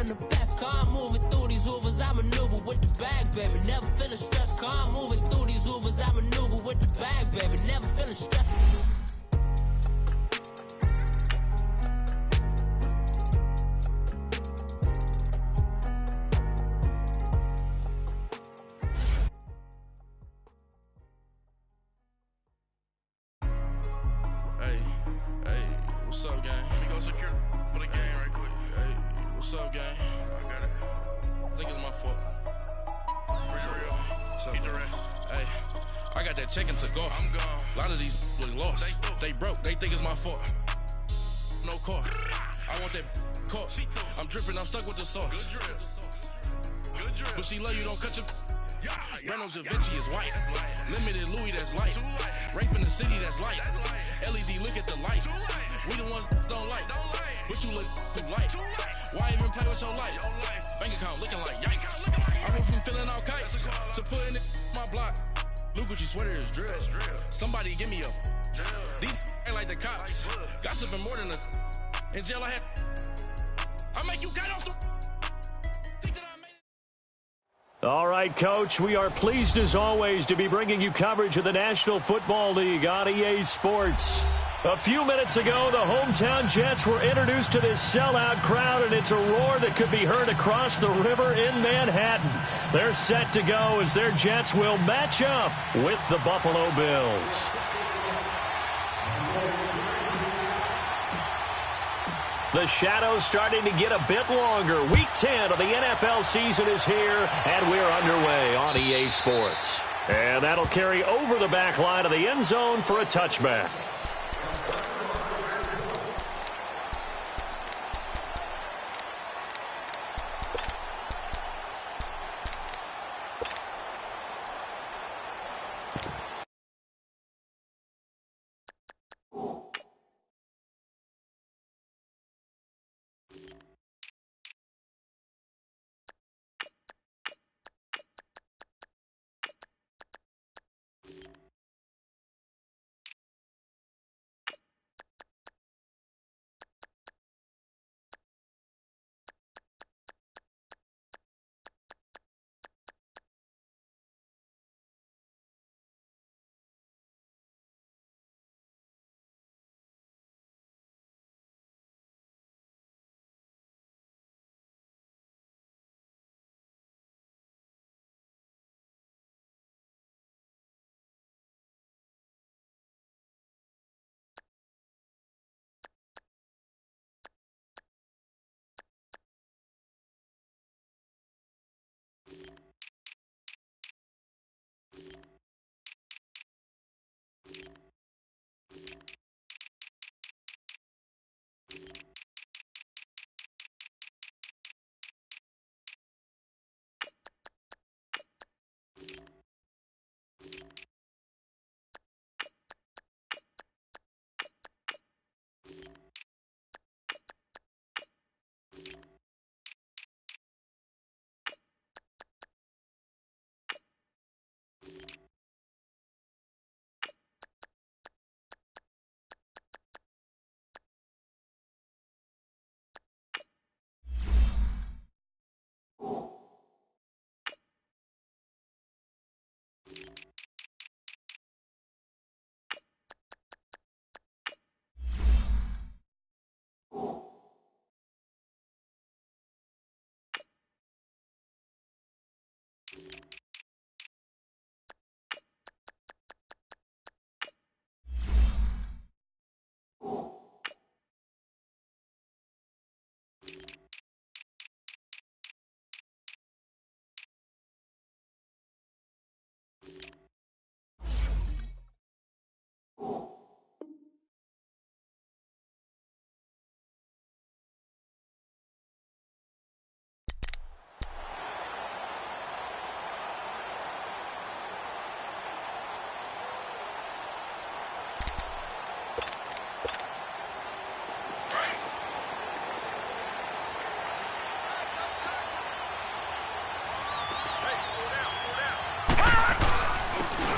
I'm the best. Car moving through these Ubers, I maneuver with the bag, baby. Never feeling stressed. Car moving through these Ubers, I maneuver with the bag, baby. Never feeling stressed. What's up, gang? Let me go secure for the game right quick. Hey, what's up, gang? I got it. I think it's my fault. For real. Keep the rest. Hey, I got that chicken to go. I'm gone. A lot of these look lost. They broke. They think it's my fault. No car. I want that caught. I'm dripping. I'm stuck with the sauce. Good drip. Good drip. But she love you. Don't cut your. Reynolds Da Vinci is white. Limited Louis, that's light. Rape in the city, that's light. LED, look at the lights. We the ones don't like. But you look too light. Why even play with your life? Bank account looking like yikes. I went from filling out kites to putting it my block. New Gucci sweater is drill. Somebody give me a. These ain't like the cops. Gossiping more than a. In jail I had. I make you cut off the. All right, Coach, we are pleased as always to be bringing you coverage of the National Football League on EA Sports. A few minutes ago, the hometown Jets were introduced to this sellout crowd, and it's a roar that could be heard across the river in Manhattan. They're set to go as their Jets will match up with the Buffalo Bills. The shadow's starting to get a bit longer. Week 10 of the NFL season is here, and we're underway on EA Sports. And that'll carry over the back line of the end zone for a touchback.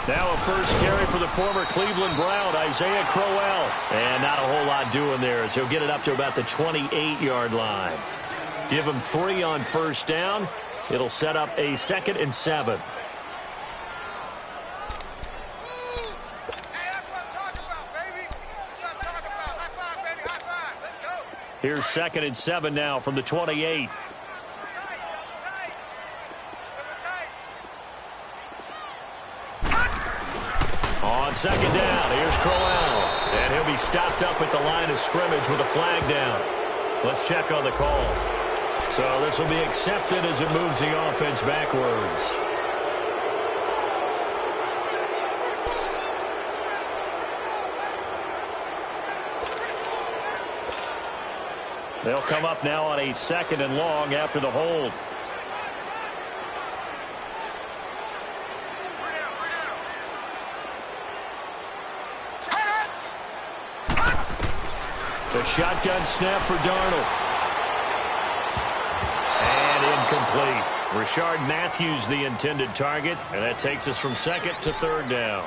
Now a first carry for the former Cleveland Brown, Isaiah Crowell. And not a whole lot doing there as he'll get it up to about the 28-yard line. Give him 3 on first down. It'll set up a 2nd and 7. Here's 2nd and 7 now from the 28. On 2nd down, here's Crowell. And he'll be stopped up at the line of scrimmage with a flag down. Let's check on the call. So this will be accepted as it moves the offense backwards. They'll come up now on a 2nd and long after the hold. The shotgun snap for Darnold. And incomplete. Rashard Matthews the intended target, and that takes us from 2nd to 3rd down.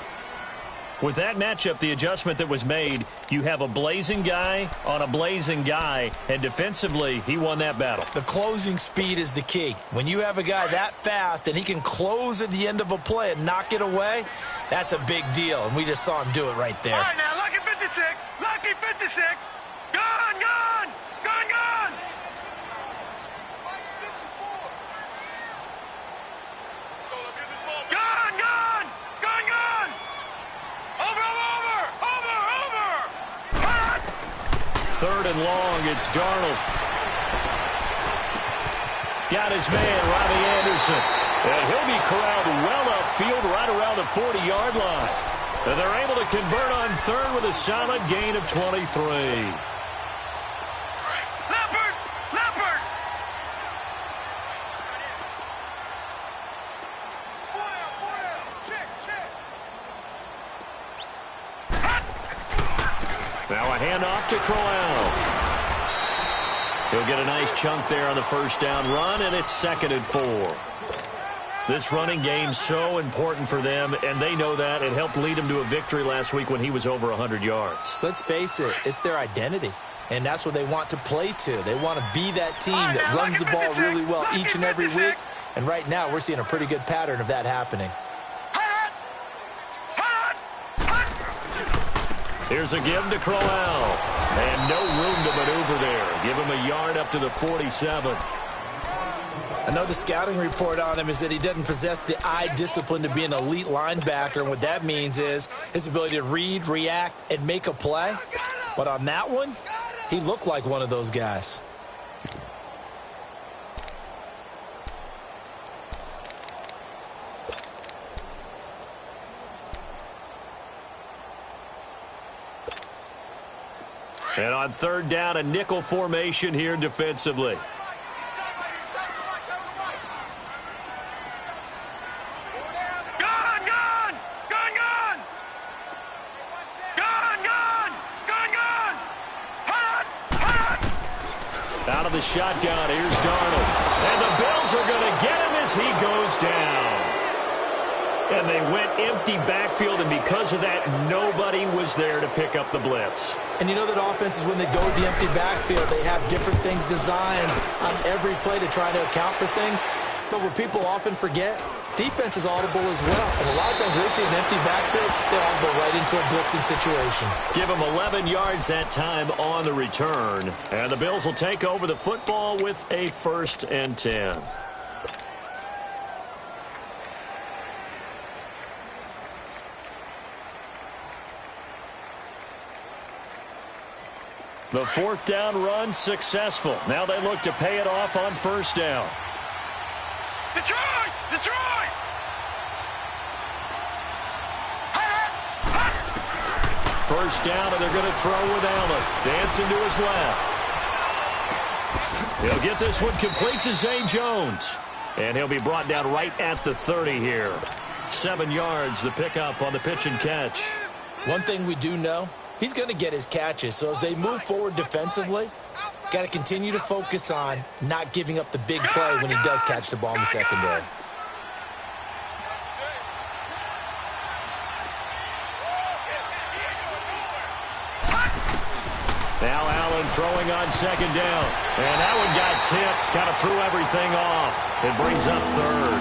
With that matchup, the adjustment that was made, you have a blazing guy on a blazing guy, and defensively, he won that battle. The closing speed is the key. When you have a guy that fast and he can close at the end of a play and knock it away, that's a big deal, and we just saw him do it right there. All right, now, lucky 56, lucky 56. Gone, gone, gone, gone. Gone, gone, gone, gone. Over. 3rd and long, it's Darnold. Got his man, Robbie Anderson. And he'll be corralled well upfield right around the 40-yard line. And they're able to convert on 3rd with a solid gain of 23. Leopard. Now a handoff to Crowell. He'll get a nice chunk there on the first down run, and it's 2nd and 4. This running game's so important for them, and they know that. It helped lead them to a victory last week when he was over 100 yards. Let's face it, it's their identity, and that's what they want to play to. They want to be that team that runs the ball really well each and every week, and right now we're seeing a pretty good pattern of that happening. Here's a give to Crowell, and no room to maneuver there. Give him a yard up to the 47. I know the scouting report on him is that he doesn't possess the eye discipline to be an elite linebacker, and what that means is his ability to read, react, and make a play. But on that one, he looked like one of those guys. And on 3rd down, a nickel formation here defensively. Out of the shotgun, here's Darnold. And the Bills are going to get him as he goes down. And they went empty backfield, and because of that, nobody was there to pick up the blitz. And you know that offenses, when they go to the empty backfield, they have different things designed on every play to try to account for things. But what people often forget, defense is audible as well. And a lot of times when they see an empty backfield, they audible right into a blitzing situation. Give them 11 yards that time on the return. And the Bills will take over the football with a 1st and 10. The 4th down run successful. Now they look to pay it off on 1st down. Detroit! Detroit! First down, and they're going to throw with Allen. Dancing to his left. He'll get this one complete to Zay Jones. And he'll be brought down right at the 30 here. 7 yards, the pickup on the pitch and catch. One thing we do know, he's going to get his catches. So as they move forward defensively, got to continue to focus on not giving up the big play when he does catch the ball in the secondary. Now Allen throwing on 2nd down. And that one got tipped, kind of threw everything off. It brings up third.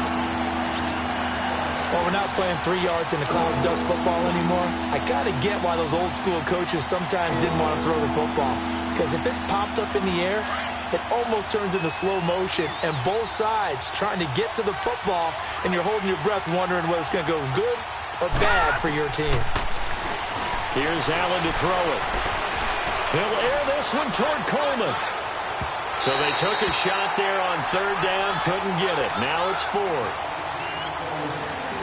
Well, we're not playing 3 yards in the cloud of dust football anymore. I got to get why those old school coaches sometimes didn't want to throw the football. Because if it's popped up in the air, it almost turns into slow motion, and both sides trying to get to the football, and you're holding your breath wondering whether it's going to go good or bad for your team. Here's Allen to throw it. He'll air this one toward Coleman. So they took a shot there on third down, couldn't get it. Now it's fourth.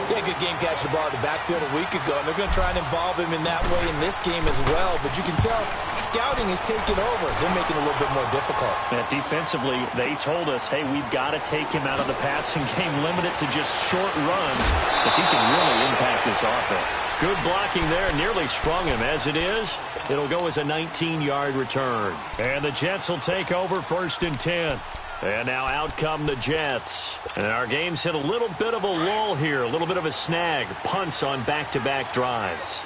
He had a good game catching the ball in the backfield a week ago, and they're going to try and involve him in that way in this game as well. But you can tell scouting is taking over. They're making it a little bit more difficult. Defensively, they told us, hey, we've got to take him out of the passing game, limit it to just short runs, because he can really impact this offense. Good blocking there, nearly sprung him. As it is, it'll go as a 19-yard return. And the Jets will take over 1st and 10. And now out come the Jets. And our game's hit a little bit of a lull here, a little bit of a snag. Punts on back-to-back drives.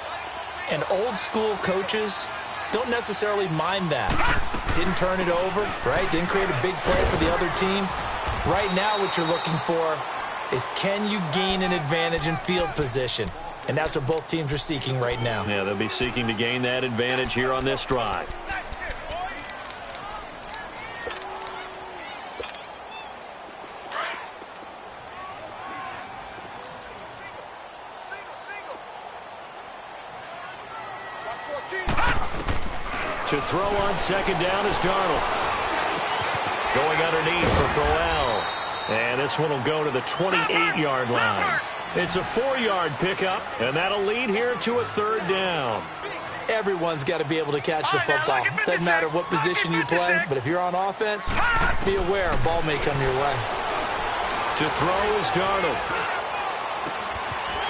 And old school coaches don't necessarily mind that. Didn't turn it over, right? Didn't create a big play for the other team. Right now what you're looking for is, can you gain an advantage in field position? And that's what both teams are seeking right now. Yeah, they'll be seeking to gain that advantage here on this drive. To throw on second down is Darnold. Going underneath for Crowell. And this one will go to the 28-yard line. It's a 4-yard pickup, and that'll lead here to a third down. Everyone's got to be able to catch the football. Doesn't matter what position you play, but if you're on offense, be aware a ball may come your way. To throw is Darnold.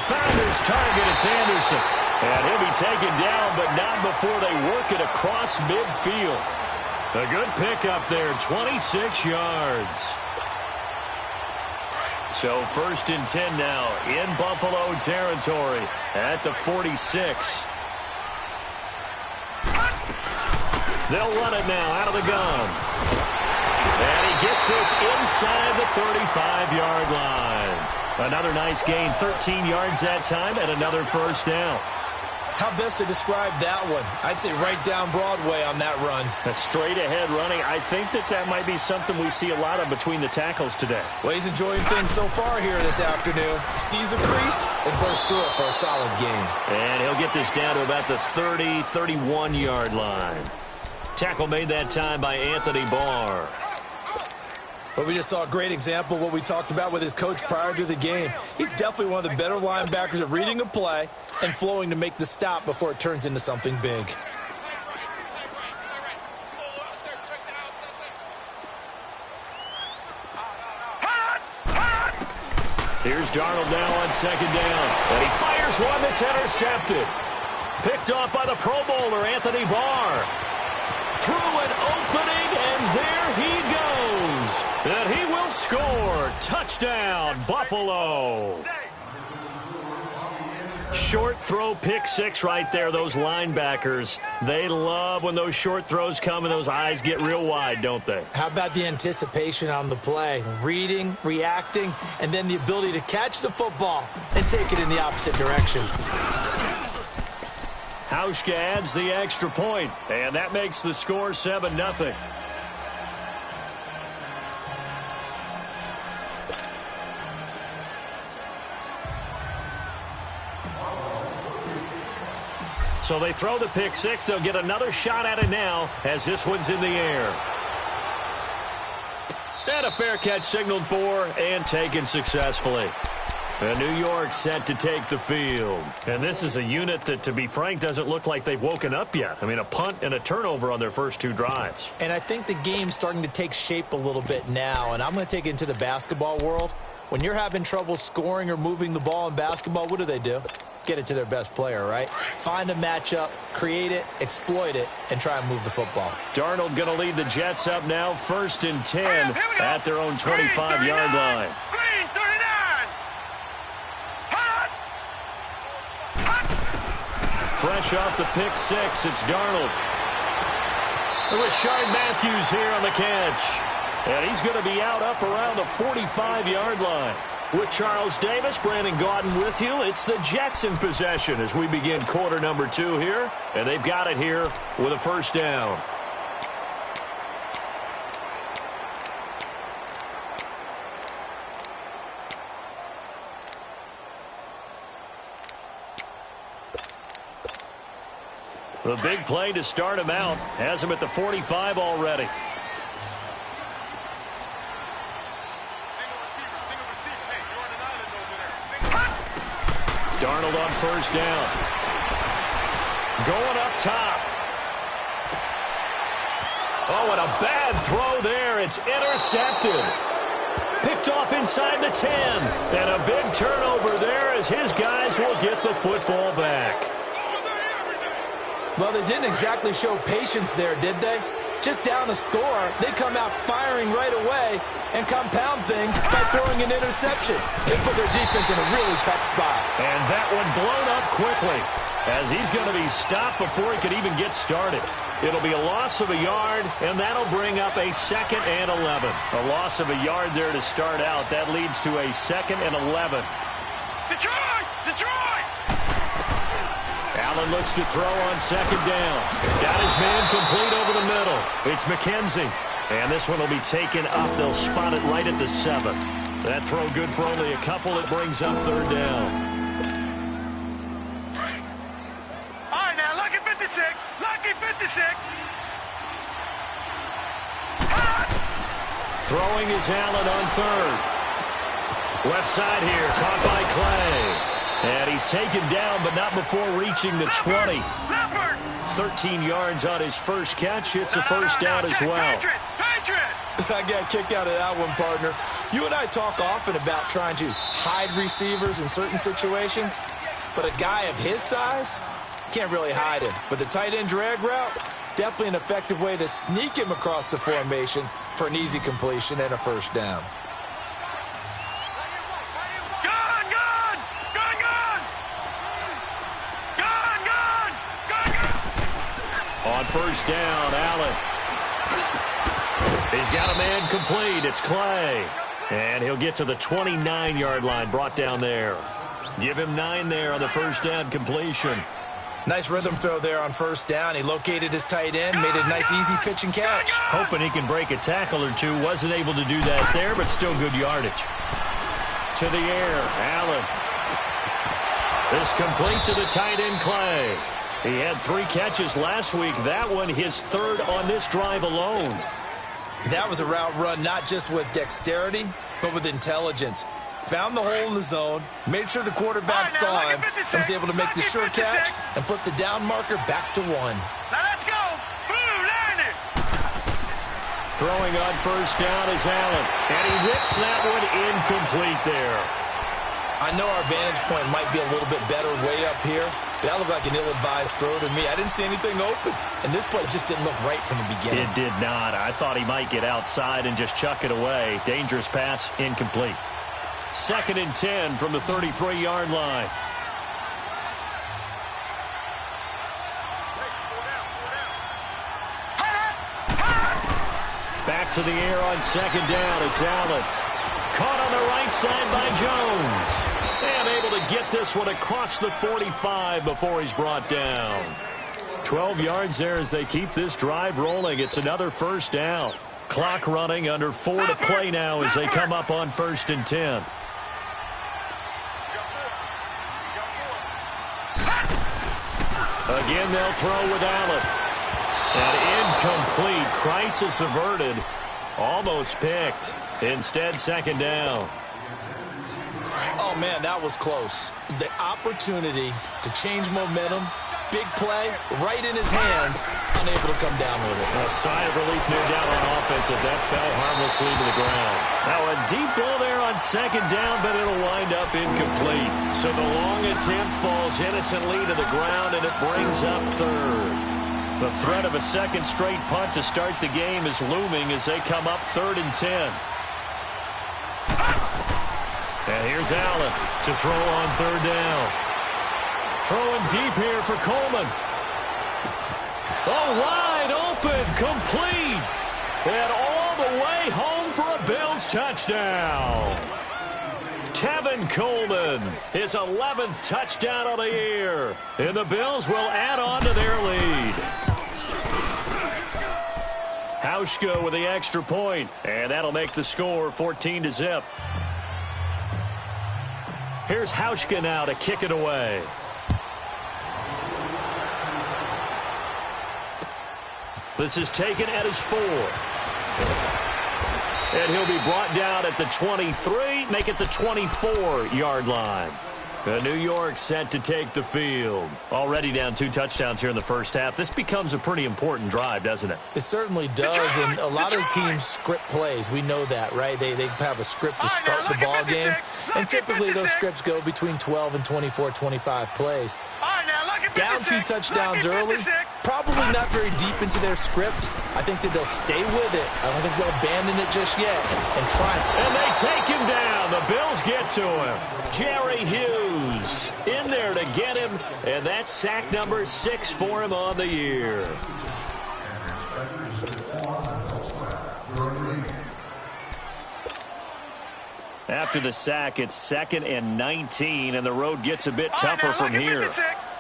Found his target, it's Anderson. And he'll be taken down, but not before they work it across midfield. A good pickup there, 26 yards. So 1st and 10 now in Buffalo territory at the 46. They'll run it now out of the gun. And he gets this inside the 35-yard line. Another nice gain, 13 yards that time, and another first down. How best to describe that one? I'd say right down Broadway on that run. A straight-ahead running. I think that might be something we see a lot of between the tackles today. Well, he's enjoying things so far here this afternoon. Sees a crease and bursts through it for a solid gain. And he'll get this down to about the 30, 31-yard line. Tackle made that time by Anthony Barr. But we just saw a great example of what we talked about with his coach prior to the game. He's definitely one of the better linebackers at reading a play and flowing to make the stop before it turns into something big. Here's Darnold now on second down. And he fires one that's intercepted. Picked off by the Pro Bowler, Anthony Barr. Through an opening, and there he goes. And he will score. Touchdown, Buffalo. Short throw, pick six right there. Those linebackers, they love when those short throws come and those eyes get real wide, don't they? How about the anticipation on the play? Reading, reacting, and then the ability to catch the football and take it in the opposite direction. Hauschka adds the extra point, and that makes the score 7-0. So they throw the pick six. They'll get another shot at it now as this one's in the air. And a fair catch signaled for and taken successfully. And New York set to take the field. And this is a unit that, to be frank, doesn't look like they've woken up yet. I mean, a punt and a turnover on their first two drives. And I think the game's starting to take shape a little bit now. And I'm going to take it into the basketball world. When you're having trouble scoring or moving the ball in basketball, what do? Get it to their best player, right? Find a matchup, create it, exploit it, and try and move the football. Darnold going to lead the Jets up now, 1st and 10 at their own 25-yard line. Green 39. Hot. Fresh off the pick six, it's Darnold. Rashard Matthews here on the catch. And he's going to be out up around the 45-yard line. With Charles Davis, Brandon Gaudin with you. It's the Jets in possession as we begin quarter number 2 here. And they've got it here with a first down. The big play to start him out. Has him at the 45 already. Darnold on first down. Going up top. Oh, and a bad throw there. It's intercepted. Picked off inside the 10. And a big turnover there as his guys will get the football back. Well, they didn't exactly show patience there, did they? Just down a score, they come out firing right away and compound things by throwing an interception. They put their defense in a really tough spot. And that one blown up quickly as he's going to be stopped before he could even get started. It'll be a loss of a yard, and that'll bring up a 2nd and 11. A loss of a yard there to start out. That leads to a 2nd and 11. Detroit! Detroit! Allen looks to throw on second down. Got his man complete over the middle. It's McKenzie. And this one will be taken up. They'll spot it right at the 7. That throw good for only a couple. It brings up third down. All right, now, lucky 56. Lucky 56. Throwing is Allen on third. Left side here. Caught by Clay. And he's taken down, but not before reaching the 20. 13 yards on his first catch. It's a first down as well. I got a kick out of that one, partner. You and I talk often about trying to hide receivers in certain situations, but a guy of his size can't really hide him. But the tight end drag route, definitely an effective way to sneak him across the formation for an easy completion and a first down. On first down, Allen. He's got a man complete. It's Clay. And he'll get to the 29-yard line, brought down there. Give him 9 there on the first down completion. Nice rhythm throw there on first down. He located his tight end, made a nice easy pitch and catch. Hoping he can break a tackle or two. Wasn't able to do that there, but still good yardage. To the air, Allen. This complete to the tight end, Clay. He had 3 catches last week. That one his 3rd on this drive alone. That was a route run not just with dexterity, but with intelligence. Found the hole in the zone, made sure the quarterback saw him, and was able to make the sure catch and flip the down marker back to 1. Now let's go. Boom, learn it. Throwing on first down is Allen. And he whips that one incomplete there. I know our vantage point might be a little bit better way up here, but that looked like an ill-advised throw to me. I didn't see anything open, and this play just didn't look right from the beginning. It did not. I thought he might get outside and just chuck it away. Dangerous pass, incomplete. 2nd and 10 from the 33-yard line. Back to the air on second down. It's Allen. Caught on the right side by Jones. And able to get this one across the 45 before he's brought down. 12 yards there as they keep this drive rolling. It's another first down. Clock running, under 4 to play now as they come up on 1st and 10. Again, they'll throw with Allen. And incomplete. Crisis averted. Almost picked. Instead, 2nd down. Oh, man, that was close. The opportunity to change momentum, big play, right in his hands, unable to come down with it. A sigh of relief no doubt on offense if that fell harmlessly to the ground. Now a deep ball there on 2nd down, but it'll wind up incomplete. So the long attempt falls innocently to the ground, and it brings up 3rd. The threat of a 2nd straight punt to start the game is looming as they come up 3rd and 10. And here's Allen to throw on 3rd down. Throwing deep here for Coleman. Oh, wide open, complete. And all the way home for a Bills touchdown. Tevin Coleman, his 11th touchdown of the year. And the Bills will add on to their lead. Hauschka with the extra point, and that'll make the score 14-0. Here's Hauschka now to kick it away. This is taken at his 4. And he'll be brought down at the 23, make it the 24-yard line. New York set to take the field. Already down 2 touchdowns here in the first half. This becomes a pretty important drive, doesn't it? It certainly does, and a lot of teams script plays. We know that, right? They have a script to start the ball game, and typically those scripts go between 12 and 24, 25 plays. Down 2 touchdowns early, probably not very deep into their script. I think that they'll stay with it. I don't think they'll abandon it just yet and try it. And they take him down. The Bills get to him. Jerry Hughes in there to get him, and that's sack number 6 for him on the year. After the sack, it's 2nd and 19, and the road gets a bit tougher from here.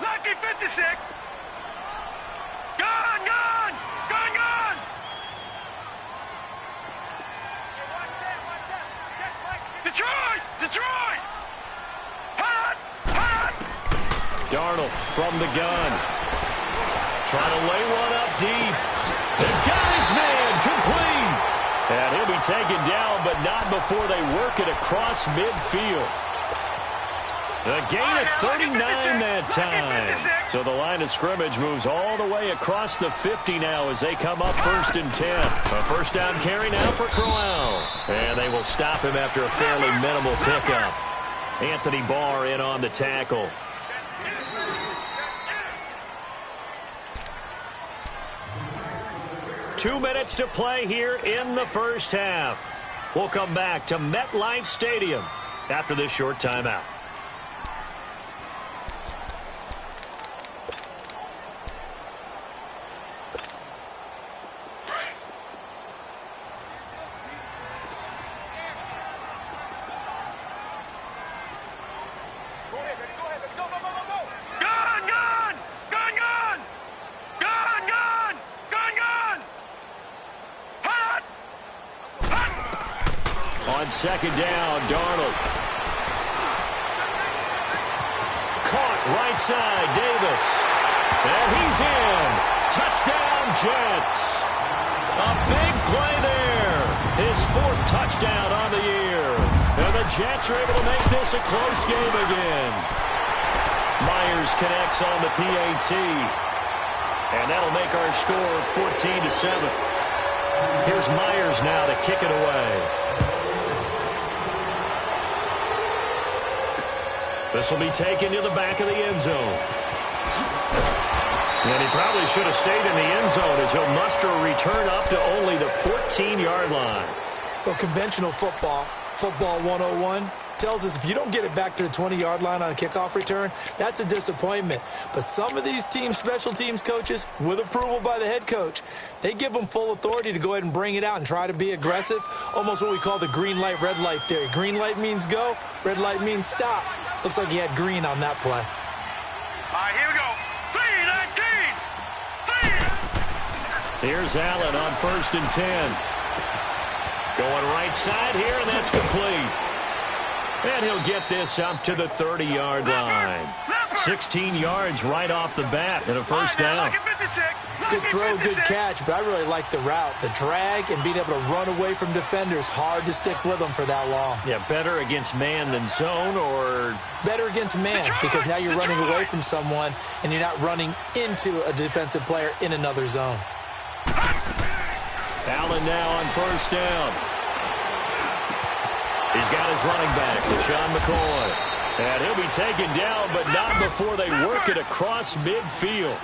Lucky 56. Gone, gone, gone, gone. Detroit, Detroit. Hot, hot. Darnold from the gun. Trying to lay one up deep. And got his man complete. And he'll be taken down, but not before they work it across midfield. A gain of 39 that time. So the line of scrimmage moves all the way across the 50 now as they come up 1st and 10. A first down carry now for Crowell. And they will stop him after a fairly minimal pickup. Anthony Barr in on the tackle. Two minutes to play here in the first half. We'll come back to MetLife Stadium after this short timeout. Second down, Darnold. Caught right side, Davis. And he's in. Touchdown, Jets. A big play there. His 4th touchdown on the year. And the Jets are able to make this a close game again. Myers connects on the PAT. And that'll make our score 14-7. Here's Myers now to kick it away. This will be taken to the back of the end zone. And he probably should have stayed in the end zone as he'll muster a return up to only the 14-yard line. Well, conventional football 101, tells us if you don't get it back to the 20-yard line on a kickoff return, that's a disappointment. But some of these teams, special teams coaches, with approval by the head coach, they give them full authority to go ahead and bring it out and try to be aggressive, almost what we call the green light, red light theory. Green light means go, red light means stop. Looks like he had green on that play. All right, here we go. 3-19. Here's Allen on 1st and 10. Going right side here, and that's complete. And he'll get this up to the 30-yard line. 16 yards right off the bat and a first down. Good throw, good catch, but I really like the route. The drag and being able to run away from defenders, hard to stick with them for that long. Yeah, better against man than zone, or? Better against man, because now you're running away from someone and you're not running into a defensive player in another zone. Allen now on first down. He's got his running back, LaShawn McCoy. And he'll be taken down, but not before they work it across midfield.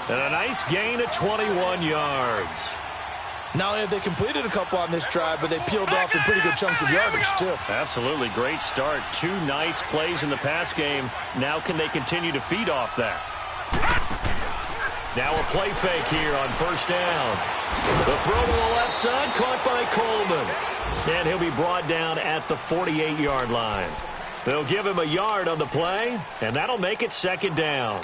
And a nice gain of 21 yards. Not only have they completed a couple on this drive, but they peeled off some pretty good chunks of yardage, too. Absolutely. Great start. 2 nice plays in the pass game. Now can they continue to feed off that? Now a play fake here on first down. The throw to the left side, caught by Coleman. And he'll be brought down at the 48-yard line. They'll give him a yard on the play, and that'll make it second down.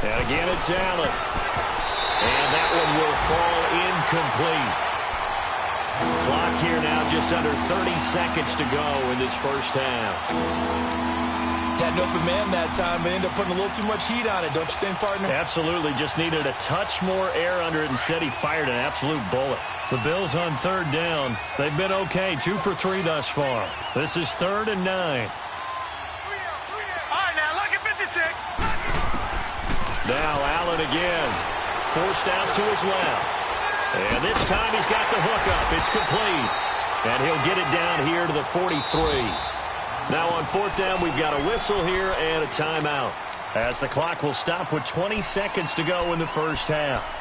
And again, it's Allen. And that one will fall incomplete. Clock here now, just under 30 seconds to go in this first half. Had an open man that time, but ended up putting a little too much heat on it, don't you think, partner? Absolutely. Just needed a touch more air under it. Instead, he fired an absolute bullet. The Bills on third down. They've been okay, 2 for 3 thus far. This is 3rd and 9. All right, now, look at 56. Now Allen again, forced out to his left. And this time he's got the hookup. It's complete. And he'll get it down here to the 43. Now on 4th down, we've got a whistle here and a timeout, as the clock will stop with 20 seconds to go in the first half.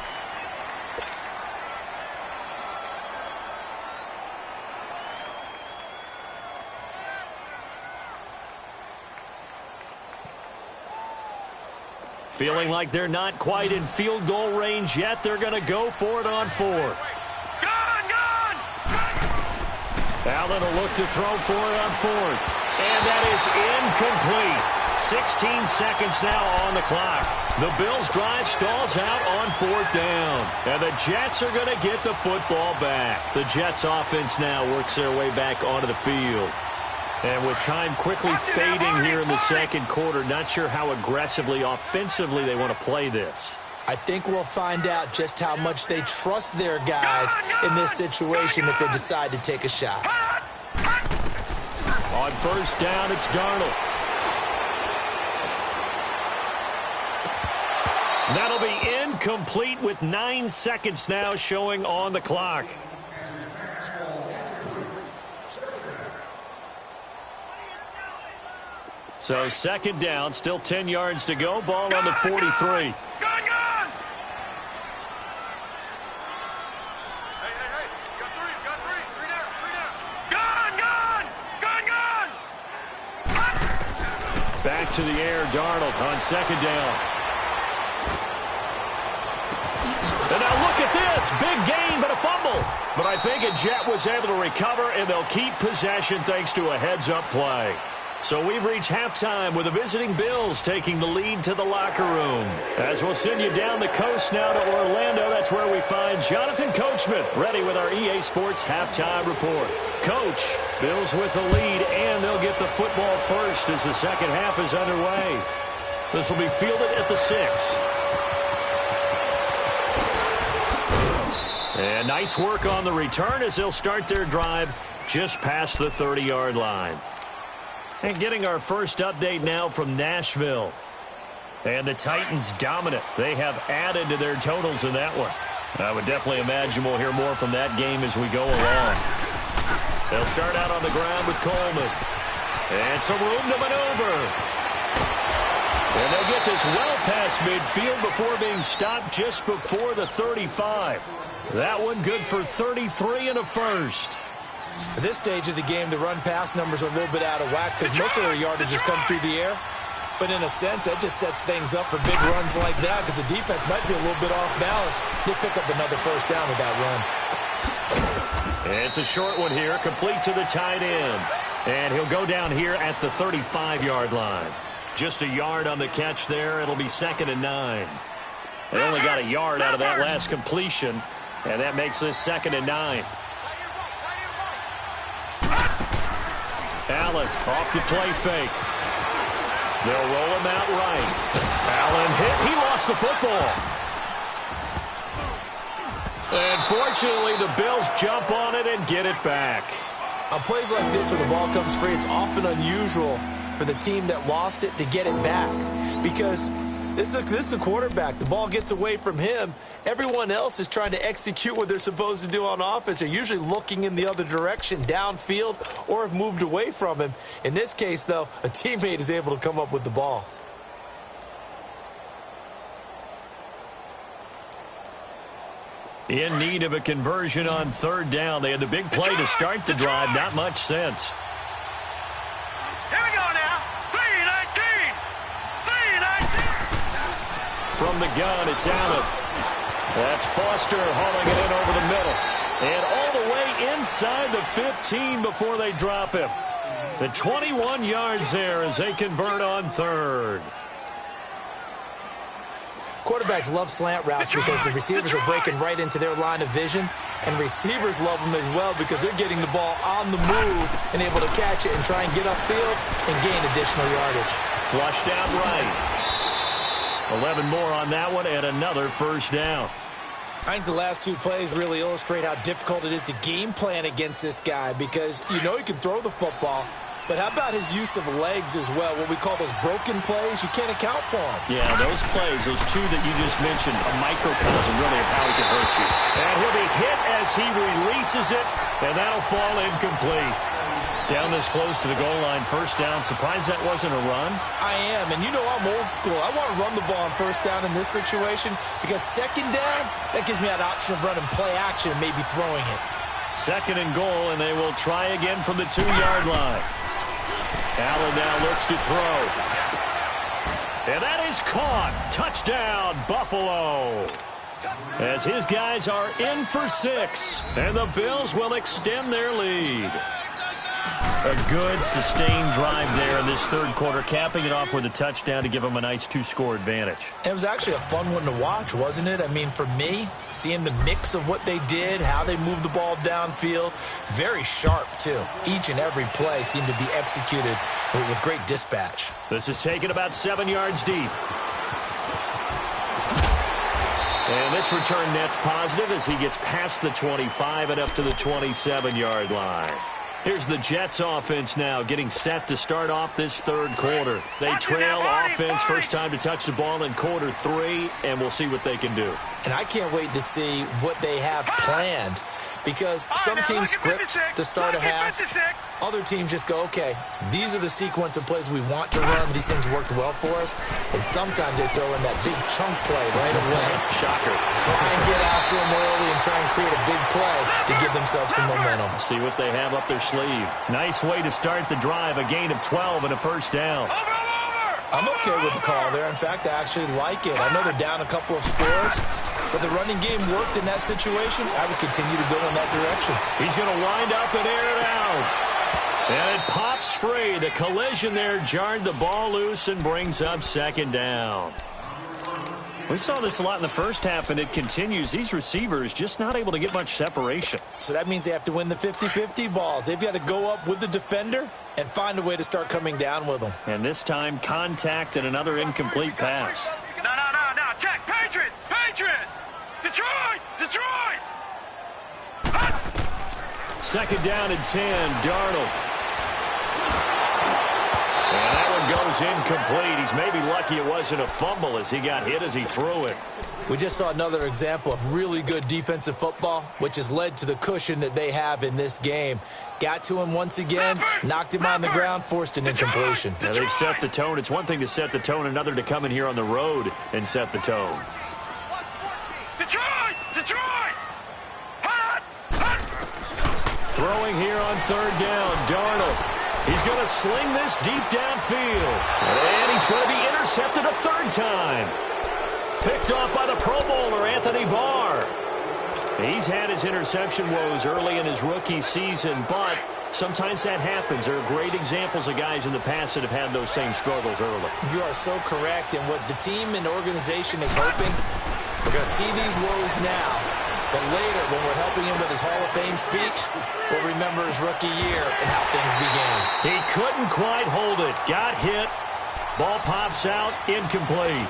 Feeling like they're not quite in field goal range yet. They're going to go for it on 4th. Gone! Allen will look to throw for it on 4th. And that is incomplete. 16 seconds now on the clock. The Bills' drive stalls out on 4th down. And the Jets are going to get the football back. The Jets' offense now works their way back onto the field. And with time quickly fading here in the second quarter, not sure how aggressively, offensively they want to play this. I think we'll find out just how much they trust their guys in this situation if they decide to take a shot. On 1st down, it's Darnold. That'll be incomplete with 9 seconds now showing on the clock. So 2nd down, still 10 yards to go. Ball on the 43. Gone! Hey, got three down. Gone! Back to the air, Darnold on 2nd down. And now look at this. Big gain, but a fumble. But I think a Jet was able to recover, and they'll keep possession thanks to a heads-up play. So we've reached halftime with the visiting Bills taking the lead to the locker room. As we'll send you down the coast now to Orlando, that's where we find Jonathan Coachman, ready with our EA Sports halftime report. Coach, Bills with the lead, and they'll get the football first as the second half is underway. This will be fielded at the 6. And nice work on the return as they'll start their drive just past the 30-yard line. And getting our first update now from Nashville. And the Titans dominant. They have added to their totals in that one. I would definitely imagine we'll hear more from that game as we go along. They'll start out on the ground with Coleman. And some room to maneuver. And they'll get this well past midfield before being stopped just before the 35. That one good for 33 and a first. At this stage of the game, the run-pass numbers are a little bit out of whack because most of their yardage has come through the air. But in a sense, that just sets things up for big runs like that because the defense might be a little bit off balance. They'll pick up another first down with that run. It's a short one here, complete to the tight end. And he'll go down here at the 35-yard line. Just a yard on the catch there. It'll be 2nd and 9. They only got a yard out of that last completion, and that makes this 2nd and 9. Allen off the play fake. They'll roll him out right. Allen hit. He lost the football. And fortunately, the Bills jump on it and get it back. On plays like this where the ball comes free, it's often unusual for the team that lost it to get it back because this is a quarterback. The ball gets away from him. Everyone else is trying to execute what they're supposed to do on offense. They're usually looking in the other direction, downfield, or have moved away from him. In this case, though, a teammate is able to come up with the ball. In need of a conversion on third down. They had the big play to start the drive. Not much sense. Here we go now. 3-19. 3-19. From the gun, it's Allen. That's Foster hauling it in over the middle. And all the way inside the 15 before they drop him. The 21 yards there as they convert on third. Quarterbacks love slant routes because the receivers are breaking right into their line of vision, and receivers love them as well because they're getting the ball on the move and able to catch it and try and get upfield and gain additional yardage. Flushed out right. 11 more on that one and another first down. I think the last two plays really illustrate how difficult it is to game plan against this guy because you know he can throw the football. But how about his use of legs as well, what we call those broken plays? You can't account for them. Yeah, those plays, those two that you just mentioned, a microcosm really of how he can hurt you. And he'll be hit as he releases it, and that'll fall incomplete. Down this close to the goal line, first down. Surprised that wasn't a run? I am, and you know I'm old school. I want to run the ball on first down in this situation because second down, that gives me that option of running play action and maybe throwing it. Second and goal, and they will try again from the 2-yard line. Allen now looks to throw. And that is caught. Touchdown, Buffalo. As his guys are in for 6. And the Bills will extend their lead. A good, sustained drive there in this third quarter, capping it off with a touchdown to give them a nice 2-score advantage. It was actually a fun one to watch, wasn't it? I mean, for me, seeing the mix of what they did, how they moved the ball downfield, very sharp, too. Each and every play seemed to be executed with great dispatch. This is taken about 7 yards deep. And this return net's positive as he gets past the 25 and up to the 27-yard line. Here's the Jets offense now getting set to start off this third quarter. They trail offense, first time to touch the ball in quarter 3, and we'll see what they can do. And I can't wait to see what they have planned because some teams script to start a half. Other teams just go, okay, these are the sequence of plays we want to run. These things worked well for us. And sometimes they throw in that big chunk play right away. Shocker. Try and get after them early and try and create a big play to give themselves some momentum. See what they have up their sleeve. Nice way to start the drive. A gain of 12 and a first down. I'm okay with the call there. In fact, I actually like it. I know they're down a couple of scores, but the running game worked in that situation. I would continue to go in that direction. He's going to wind up and air it out. And it pops free. The collision there jarred the ball loose and brings up second down. We saw this a lot in the first half, and it continues. These receivers just not able to get much separation. So that means they have to win the 50-50 balls. They've got to go up with the defender and find a way to start coming down with them. And this time, contact and another incomplete pass. No. Check. Patriot. Detroit. Second down and 10. Darnold. And that one goes incomplete. He's maybe lucky it wasn't a fumble as he got hit as he threw it. We just saw another example of really good defensive football, which has led to the cushion that they have in this game. Got to him once again, knocked him on the ground, forced an incompletion. Now they've set the tone. It's one thing to set the tone, another to come in here on the road and set the tone. Detroit! Hot! Throwing here on third down, Darnold. He's going to sling this deep downfield. And he's going to be intercepted a third time. Picked off by the Pro Bowler, Anthony Barr. He's had his interception woes early in his rookie season, but sometimes that happens. There are great examples of guys in the past that have had those same struggles early. You are so correct, and what the team and organization is hoping, we're going to see these woes now, but later when we're helping him with his Hall of Fame speech, we'll remember his rookie year and how things began. He couldn't quite hold it. Got hit. Ball pops out. Incomplete.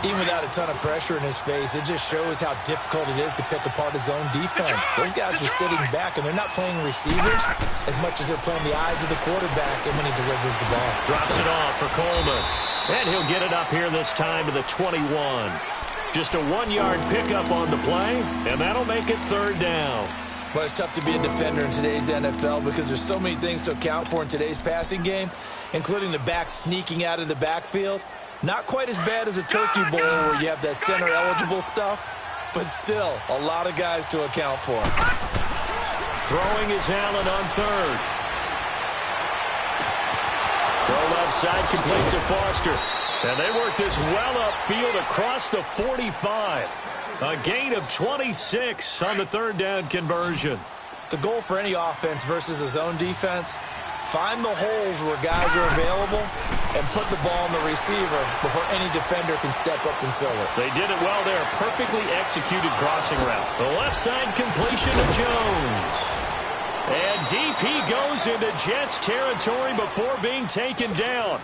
Even without a ton of pressure in his face, it just shows how difficult it is to pick apart his own defense. Those guys are sitting back, and they're not playing receivers as much as they're playing the eyes of the quarterback and when he delivers the ball. Drops it off for Coleman. And he'll get it up here this time to the 21. Just a 1-yard pickup on the play, and that'll make it third down. Well, it's tough to be a defender in today's NFL because there's so many things to account for in today's passing game, including the back sneaking out of the backfield. Not quite as bad as a turkey bowl where you have that center-eligible stuff, but still, a lot of guys to account for. Throwing is Allen on third. Throw left side, complete to Foster. And they work this well upfield across the 45. A gain of 26 on the third down conversion. The goal for any offense versus a zone defense, find the holes where guys are available and put the ball on the receiver before any defender can step up and fill it. They did it well there. Perfectly executed crossing route. The left side completion to Jones. And DP goes into Jets territory before being taken down.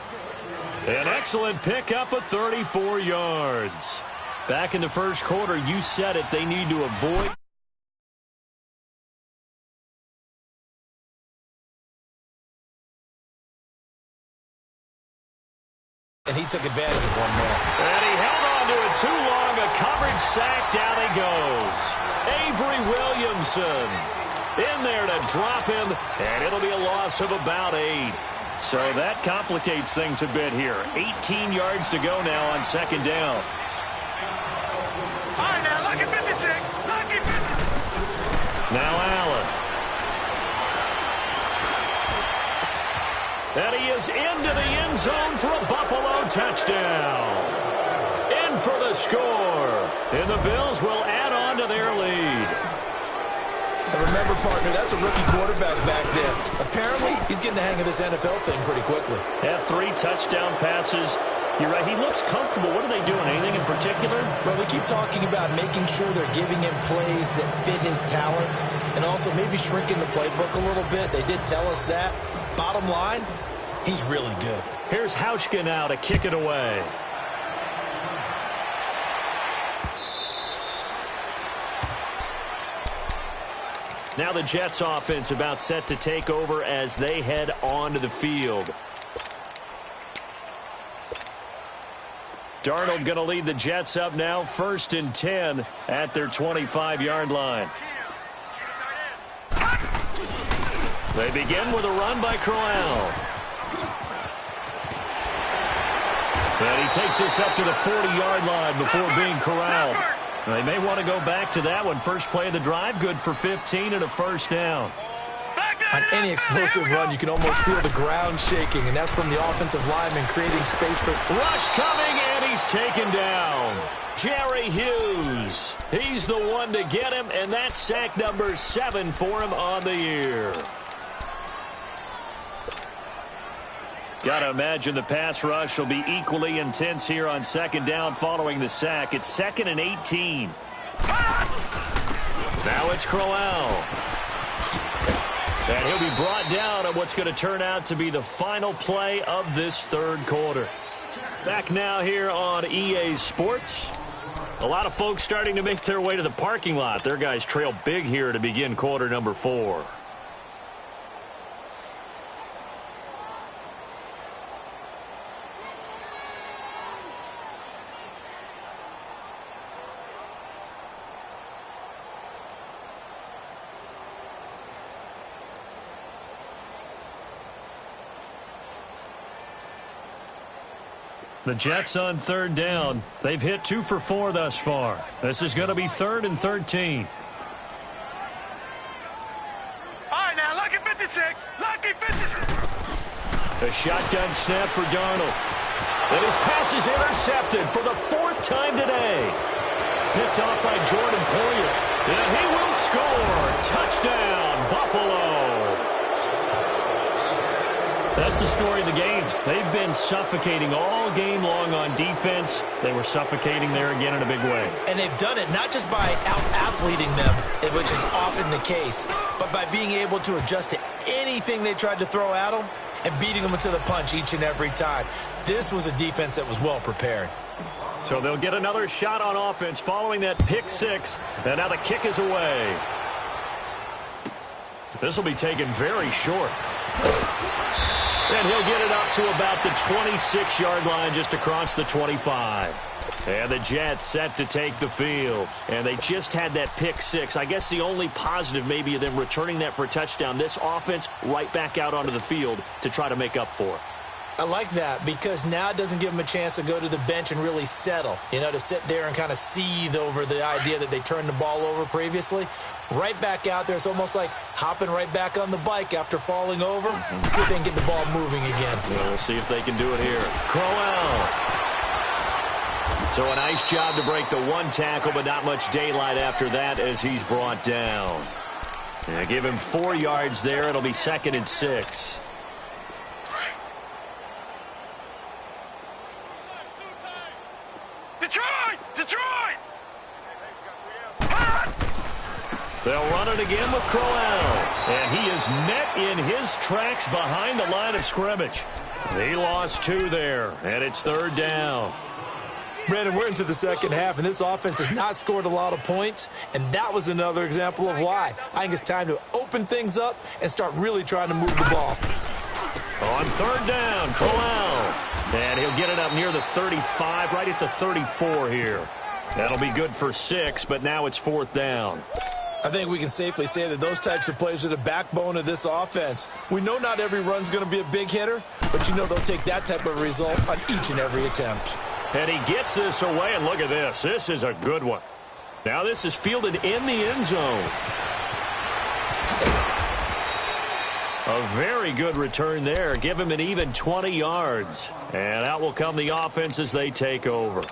An excellent pickup of 34 yards. Back in the first quarter, you said it, they need to avoid. And he took advantage of one there. And he held on to it too long. A coverage sack. Down he goes. Avery Williamson in there to drop him. And it'll be a loss of about 8. So that complicates things a bit here. 18 yards to go now on second down. All right, now, lucky 56. Lucky 56. Now Allen. And he is into the end zone for a Buffalo touchdown. In for the score. And the Bills will add on to their lead. And remember, partner, that's a rookie quarterback back there. Apparently, he's getting the hang of this NFL thing pretty quickly. Yeah, 3 touchdown passes. You're right, he looks comfortable. What are they doing? Anything in particular? Well, we keep talking about making sure they're giving him plays that fit his talents and also maybe shrinking the playbook a little bit. They did tell us that. Bottom line, he's really good. Here's Hauschka now to kick it away. Now the Jets offense about set to take over as they head onto the field. Darnold going to lead the Jets up now, 1st and 10 at their 25-yard line. They begin with a run by Crowell. And he takes this up to the 40-yard line before being corralled. They may want to go back to that one. First play of the drive, good for 15 and a first down. On any explosive run, you can almost feel the ground shaking, and that's from the offensive lineman creating space for... Rush coming, and he's taken down. Jerry Hughes. He's the one to get him, and that's sack number 7 for him on the year. Got to imagine the pass rush will be equally intense here on second down following the sack. It's 2nd and 18. Now it's Crowell. And he'll be brought down on what's going to turn out to be the final play of this third quarter. Back now here on EA Sports. A lot of folks starting to make their way to the parking lot. Their guys trail big here to begin quarter number 4. The Jets on third down. They've hit 2 for 4 thus far. This is going to be 3rd and 13. All right, now, lucky 56. Lucky 56. A shotgun snap for Darnold. And his pass is intercepted for the 4th time today. Picked off by Jordan Poyer. And he will score. Touchdown, Buffalo. That's the story of the game. They've been suffocating all game long on defense. They were suffocating there again in a big way. And they've done it not just by out-athleting them, which is often the case, but by being able to adjust to anything they tried to throw at them and beating them to the punch each and every time. This was a defense that was well prepared. So they'll get another shot on offense following that pick 6. And now the kick is away. This will be taken very short. And he'll get it up to about the 26-yard line just across the 25. And the Jets set to take the field. And they just had that pick 6. I guess the only positive maybe of them returning that for a touchdown. This offense right back out onto the field to try to make up for it. I like that because now it doesn't give them a chance to go to the bench and really settle, to sit there and kind of seethe over the idea that they turned the ball over previously. Right back out there. It's almost like hopping right back on the bike after falling over. See if they can get the ball moving again. Well, we'll see if they can do it here. Crowell. So a nice job to break the one tackle, but not much daylight after that as he's brought down. Yeah, give him 4 yards there. It'll be 2nd and 6. Detroit! They'll run it again with Crowell. And he is met in his tracks behind the line of scrimmage. He lost 2 there, and it's 3rd down. Brandon, we're into the second half, and this offense has not scored a lot of points, and that was another example of why. I think it's time to open things up and start really trying to move the ball. On 3rd down, Crowell. And he'll get it up near the 35, right at the 34 here. That'll be good for 6, but now it's 4th down. I think we can safely say that those types of plays are the backbone of this offense. We know not every run's going to be a big hitter, but they'll take that type of result on each and every attempt. And he gets this away, and look at this. This is a good one. Now this is fielded in the end zone. A very good return there. Give him an even 20 yards. And out will come the offense as they take over.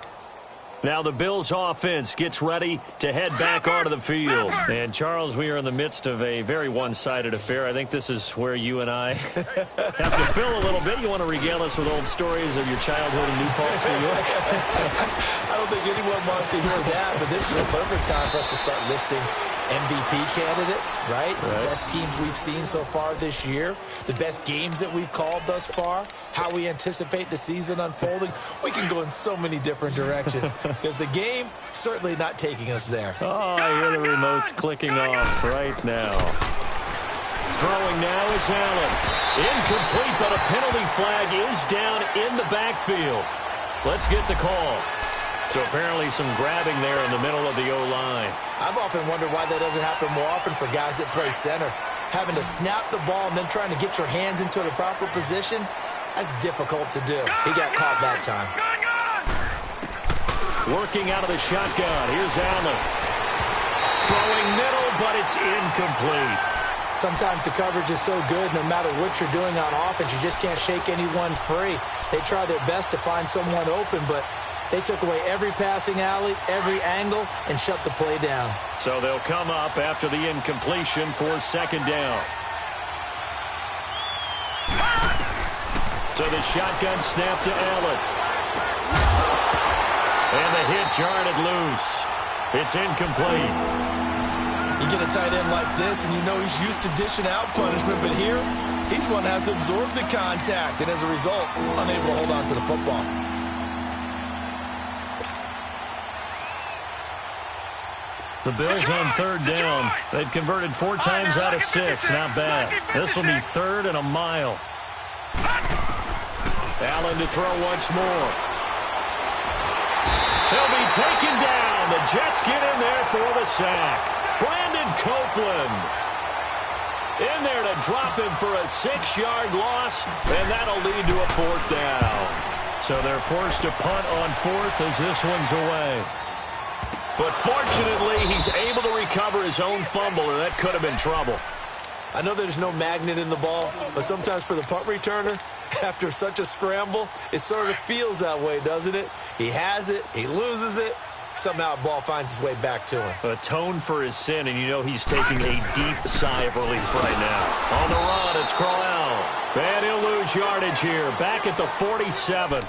Now the Bills offense gets ready to head back onto the field. And, Charles, we are in the midst of a very one-sided affair. I think this is where you and I have to fill a little bit. You want to regale us with old stories of your childhood in New Paltz, New York? I don't think anyone wants to hear that, but this is a perfect time for us to start listing MVP candidates, right? The best teams we've seen so far this year, the best games that we've called thus far, how we anticipate the season unfolding. We can go in so many different directions because the game certainly not taking us there. Oh, I hear the remotes clicking off right now. Throwing now is Allen. Incomplete, but a penalty flag is down in the backfield. Let's get the call. So apparently some grabbing there in the middle of the O-line. I've often wondered why that doesn't happen more often for guys that play center. Having to snap the ball and then trying to get your hands into the proper position, that's difficult to do. He got caught that time. Working out of the shotgun. Here's Allen. Throwing middle, but it's incomplete. Sometimes the coverage is so good, no matter what you're doing on offense, you just can't shake anyone free. They try their best to find someone open, but they took away every passing alley, every angle, and shut the play down. So they'll come up after the incompletion for 2nd down. So the shotgun snap to Allen. And the hit jarred it loose. It's incomplete. You get a tight end like this, and he's used to dishing out punishment, but here, he's one that has to absorb the contact, and as a result, unable to hold on to the football. The Bills on 3rd down. They've converted 4 times out of 6. Not bad. This will be 3rd and a mile. Allen to throw once more. He'll be taken down. The Jets get in there for the sack. Brandon Copeland in there to drop him for a 6-yard loss, and that'll lead to a 4th down. So they're forced to punt on 4th as this one's away. But fortunately, he's able to recover his own fumble, or that could have been trouble. I know there's no magnet in the ball, but sometimes for the punt returner, after such a scramble, it sort of feels that way, doesn't it? He has it, he loses it, somehow the ball finds its way back to him. Atone for his sin, and he's taking a deep sigh of relief right now. On the run, it's Crowell. And he'll lose yardage here, back at the 47.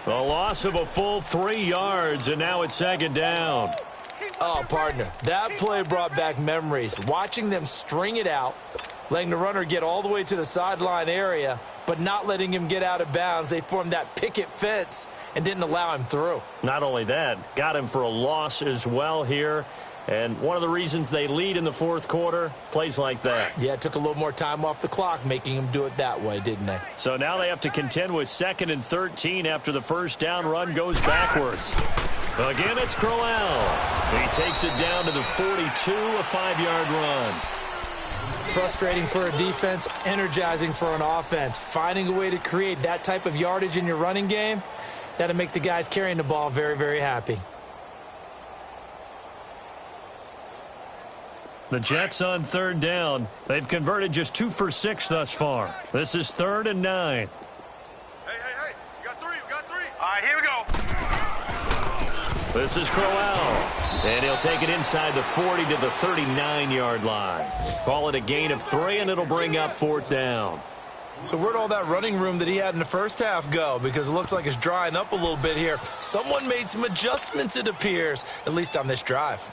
A loss of a full 3 yards, and now it's 2nd down. Oh, partner, that play brought back memories. Watching them string it out, letting the runner get all the way to the sideline area, but not letting him get out of bounds. They formed that picket fence and didn't allow him through. Not only that, got him for a loss as well here. And one of the reasons they lead in the 4th quarter, plays like that. Yeah, it took a little more time off the clock, making him do it that way, didn't they? So now they have to contend with 2nd and 13 after the 1st down run goes backwards. Again, it's Crowell. He takes it down to the 42, a 5-yard run. Frustrating for a defense, energizing for an offense. Finding a way to create that type of yardage in your running game, that'll make the guys carrying the ball very, very happy. The Jets on third down. They've converted just 2 for 6 thus far. This is 3rd and 9. Hey, we got three. All right, here we go. This is Crowell. And he'll take it inside the 40 to the 39-yard line. Call it a gain of 3, and it'll bring up 4th down. So where'd all that running room that he had in the first half go? Because it looks like it's drying up a little bit here. Someone made some adjustments, it appears, at least on this drive.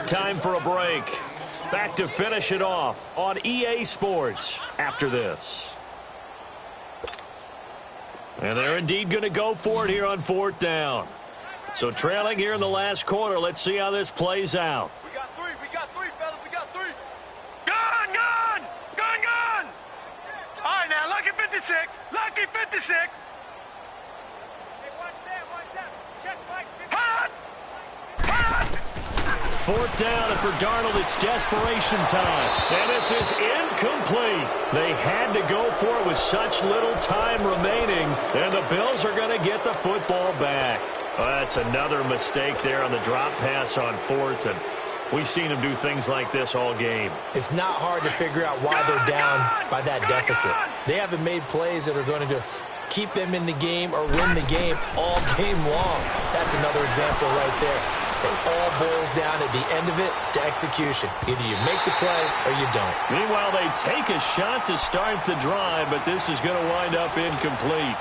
Time for a break. Back to finish it off on EA Sports after this. And they're indeed going to go for it here on 4th down. So trailing here in the last quarter. Let's see how this plays out. We got three, fellas, we got 3. Gone! All right, now, lucky 56. Hey, one set. Check, Mike. Hot! 4th down, and for Darnold, it's desperation time. And this is incomplete. They had to go for it with such little time remaining, and the Bills are going to get the football back. That's another mistake there on the drop pass on 4th, and we've seen them do things like this all game. It's not hard to figure out why they're down by that deficit. They haven't made plays that are going to keep them in the game or win the game all game long. That's another example right there. It all boils down at the end of it to execution. Either you make the play or you don't. Meanwhile, they take a shot to start the drive, but this is going to wind up incomplete.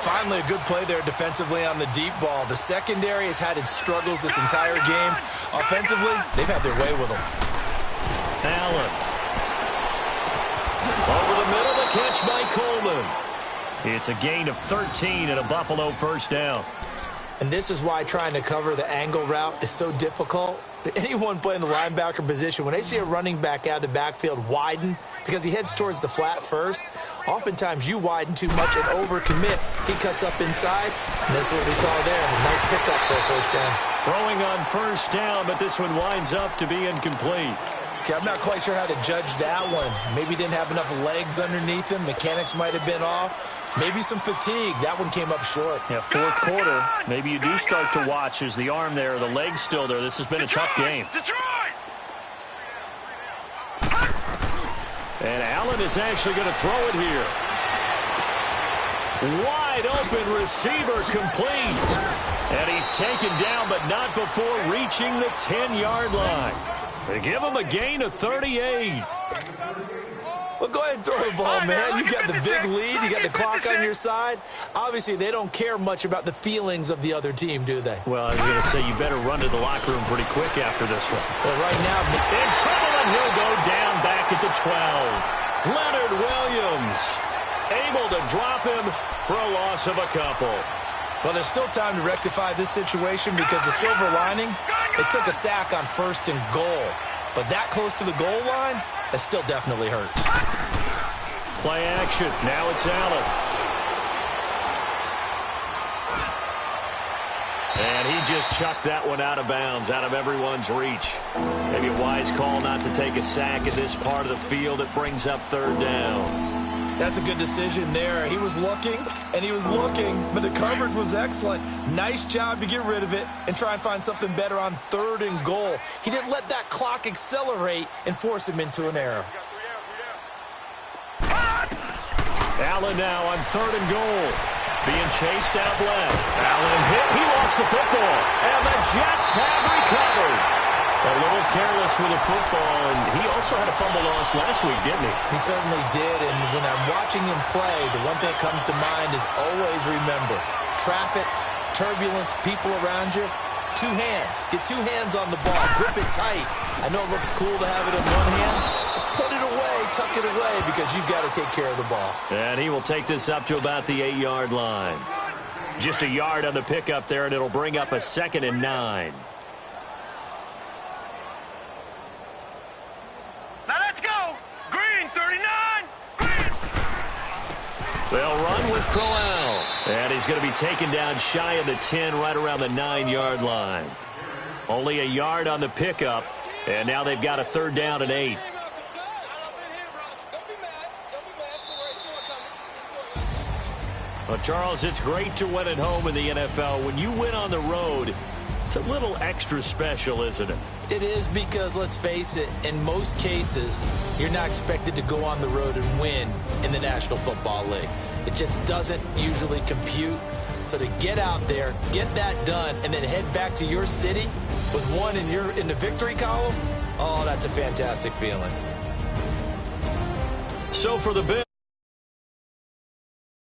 Finally, a good play there defensively on the deep ball. The secondary has had its struggles this entire game. Offensively, they've had their way with them. Allen. Over the middle, the catch by Coleman. It's a gain of 13 and a Buffalo first down. And this is why trying to cover the angle route is so difficult. Anyone playing the linebacker position, when they see a running back out of the backfield widen, because he heads towards the flat first, oftentimes you widen too much and overcommit. He cuts up inside, and this is what we saw there. A nice pickup for a first down. Throwing on first down, but this one winds up to be incomplete. Okay, I'm not quite sure how to judge that one. Maybe he didn't have enough legs underneath him. Mechanics might have been off. Maybe some fatigue. That one came up short. Yeah, 4th quarter. Maybe you do start to watch as the arm there, the leg's still there. This has been a tough game. Detroit! And Allen is actually going to throw it here. Wide open receiver complete. And he's taken down, but not before reaching the 10-yard line. They give him a gain of 38. Well, go ahead and throw the ball, man. You got the big lead. You got the clock on your side. Obviously, they don't care much about the feelings of the other team, do they? Well, I was going to say you better run to the locker room pretty quick after this one. Well, right now, in trouble, and he'll go down back at the 12. Leonard Williams able to drop him for a loss of a couple. Well, there's still time to rectify this situation because the silver lining, it took a sack on 1st and goal. But that close to the goal line, that still definitely hurts. Play action. Now it's Allen. And he just chucked that one out of bounds, out of everyone's reach. Maybe a wise call not to take a sack at this part of the field. It brings up 3rd down. That's a good decision there. He was looking, and he was looking, but the coverage was excellent. Nice job to get rid of it and try and find something better on 3rd and goal. He didn't let that clock accelerate and force him into an error. Allen now on 3rd and goal. Being chased out left. Allen hit. He lost the football. And the Jets have recovered. A little careless with the football, and he also had a fumble loss last week, didn't he? He certainly did, and when I'm watching him play, the one thing that comes to mind is always remember, traffic, turbulence, people around you, 2 hands. Get 2 hands on the ball. Grip it tight. I know it looks cool to have it in one hand, but put it away, tuck it away, because you've got to take care of the ball. And he will take this up to about the 8-yard line. Just a yard on the pickup there, and it'll bring up a 2nd and 9. Now let's go. Green, 39. Green. They'll run with Crowell. And he's going to be taken down shy of the 10, right around the 9-yard line. Only a yard on the pickup, and now they've got a 3rd down and 8. Well, Charles, it's great to win at home in the NFL. When you win on the road, it's a little extra special, isn't it? It is, because, let's face it, in most cases, you're not expected to go on the road and win in the National Football League. It just doesn't usually compute. So to get out there, get that done, and then head back to your city with one in the victory column, oh, that's a fantastic feeling. So for the Bills.